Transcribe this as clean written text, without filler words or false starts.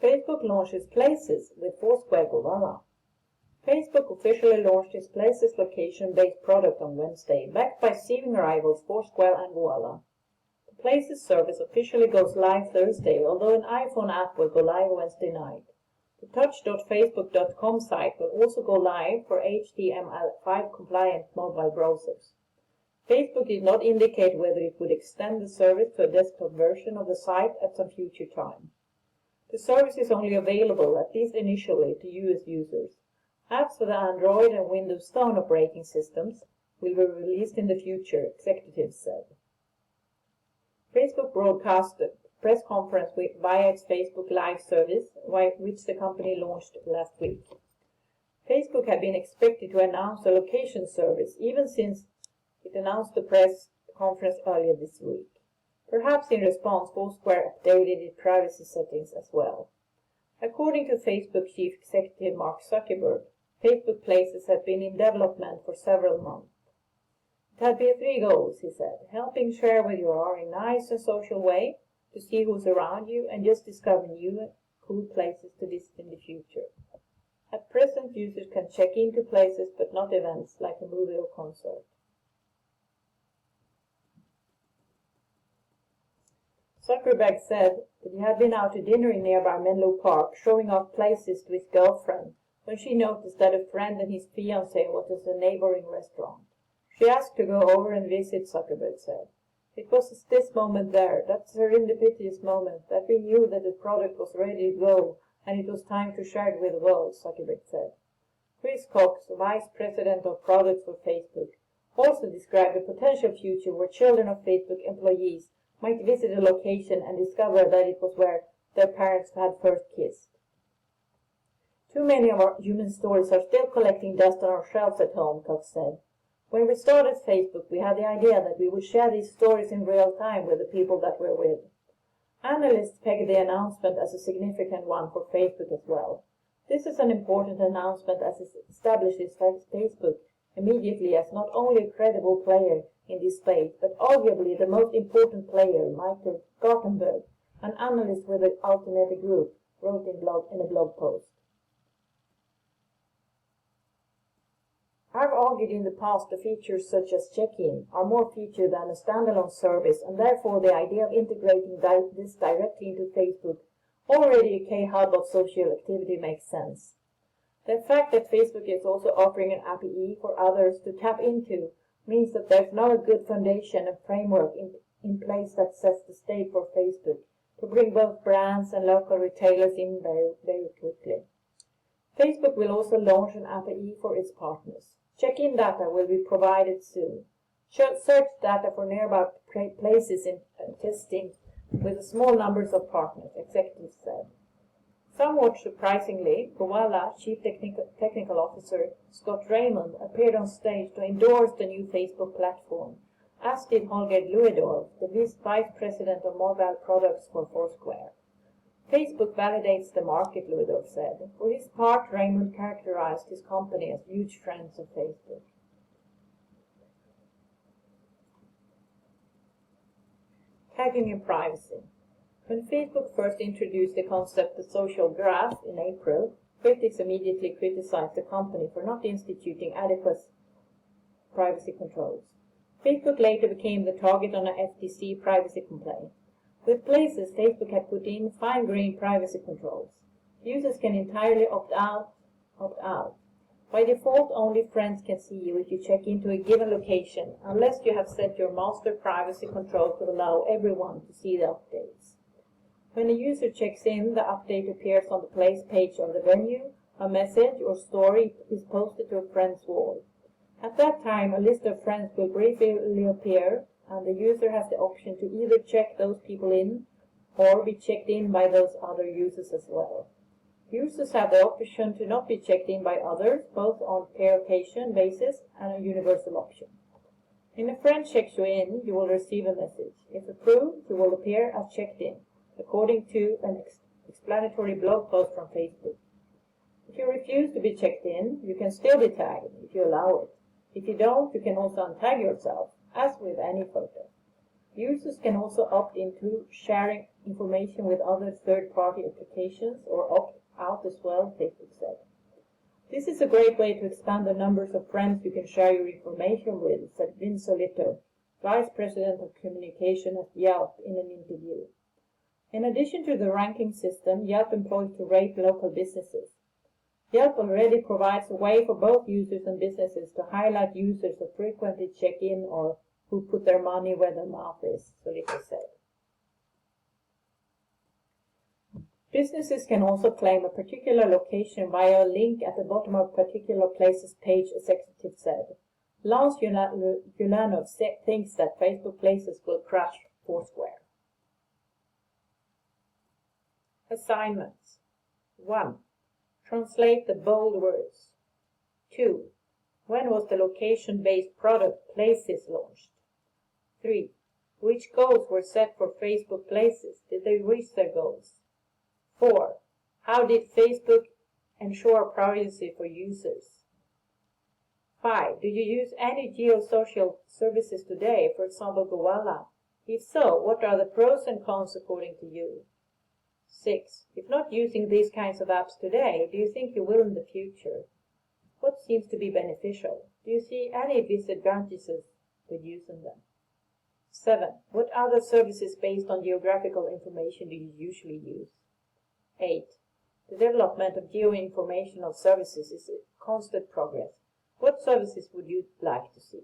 Facebook launches Places with Foursquare Gowalla. Facebook officially launched its Places location-based product on Wednesday, backed by seeming rivals Foursquare and Gowalla. The Places service officially goes live Thursday, although an iPhone app will go live Wednesday night. The touch.facebook.com site will also go live for HTML5 compliant mobile browsers. Facebook did not indicate whether it would extend the service to a desktop version of the site at some future time. The service is only available, at least initially, to US users. Apps for the Android and Windows Phone operating systems will be released in the future, executives said. Facebook broadcast a press conference via its Facebook Live service, which the company launched last week. Facebook had been expected to announce a location service, even since it announced the press conference earlier this week. Perhaps in response, Foursquare updated its privacy settings as well. According to Facebook chief executive Mark Zuckerberg, Facebook Places had been in development for several months. It had been 3 goals, he said: helping share where you are in a nice and social way, to see who's around you, and just discover new cool places to visit in the future. At present, users can check into places but not events like a movie or concert. Zuckerberg said that he had been out to dinner in nearby Menlo Park, showing off Places to his girlfriend, when she noticed that a friend and his fiancé was at a neighboring restaurant. She asked to go over and visit, Zuckerberg said. It was this moment there, that serendipitous moment, that we knew that the product was ready to go and it was time to share it with the world, Zuckerberg said. Chris Cox, vice president of products for Facebook, also described a potential future where children of Facebook employees might visit a location and discover that it was where their parents had first kissed. Too many of our human stories are still collecting dust on our shelves at home, Cox said. When we started Facebook, we had the idea that we would share these stories in real time with the people that we're with. Analysts pegged the announcement as a significant one for Facebook as well. This is an important announcement as it establishes Facebook immediately as not only a credible player in this space, but arguably the most important player. Michael Gartenberg, an analyst with the Altimeter Group, wrote in a blog post. I've argued in the past that features such as check-in are more featured than a standalone service, and therefore the idea of integrating this directly into Facebook, already a key hub of social activity, makes sense. The fact that Facebook is also offering an API for others to tap into means that there's now a good foundation and framework in place that sets the stage for Facebook to bring both brands and local retailers in very, very quickly. Facebook will also launch an API for its partners. Check-in data will be provided soon. Search data for nearby places in testing with small numbers of partners, executives said. Somewhat surprisingly, Gowalla Chief Technical Officer Scott Raymond appeared on stage to endorse the new Facebook platform, as did Holger Luedorf, the Vice President of Mobile Products for Foursquare. Facebook validates the market, Luedorf said. For his part, Raymond characterized his company as huge friends of Facebook. Tagging and privacy. When Facebook first introduced the concept of social graph in April, critics immediately criticized the company for not instituting adequate privacy controls. Facebook later became the target on an FTC privacy complaint. With Places, Facebook had put in fine-grained privacy controls. Users can entirely opt out. By default, only friends can see you if you check into a given location, unless you have set your master privacy control to allow everyone to see the updates. When a user checks in, the update appears on the Place page of the venue. A message or story is posted to a friend's wall. At that time, a list of friends will briefly appear, and the user has the option to either check those people in or be checked in by those other users as well. Users have the option to not be checked in by others, both on per-occasion basis and a universal option. When a friend checks you in, you will receive a message. If approved, you will appear as checked in, according to an explanatory blog post from Facebook. If you refuse to be checked in, you can still be tagged if you allow it. If you don't, you can also untag yourself, as with any photo. Users can also opt into sharing information with other third-party applications or opt out as well, Facebook said. This is a great way to expand the numbers of friends you can share your information with, said Vin Solito, Vice President of Communication at Yelp, in an interview. In addition to the ranking system Yelp employs to rate local businesses, Yelp already provides a way for both users and businesses to highlight users who frequently check in or who put their money where their mouth is, Solito said. Businesses can also claim a particular location via a link at the bottom of a particular place's page, executive said. Lars Yulanov thinks that Facebook Places will crush Foursquare. Assignments. 1. Translate the bold words. 2. When was the location-based product Places launched? 3. Which goals were set for Facebook Places? Did they reach their goals? 4. How did Facebook ensure privacy for users? 5. Do you use any geosocial services today, for example Gowalla? If so, what are the pros and cons according to you? 6. If not using these kinds of apps today, do you think you will in the future? What seems to be beneficial? Do you see any disadvantages with using them? 7. What other services based on geographical information do you usually use? 8. The development of geoinformational services is a constant progress. What services would you like to see?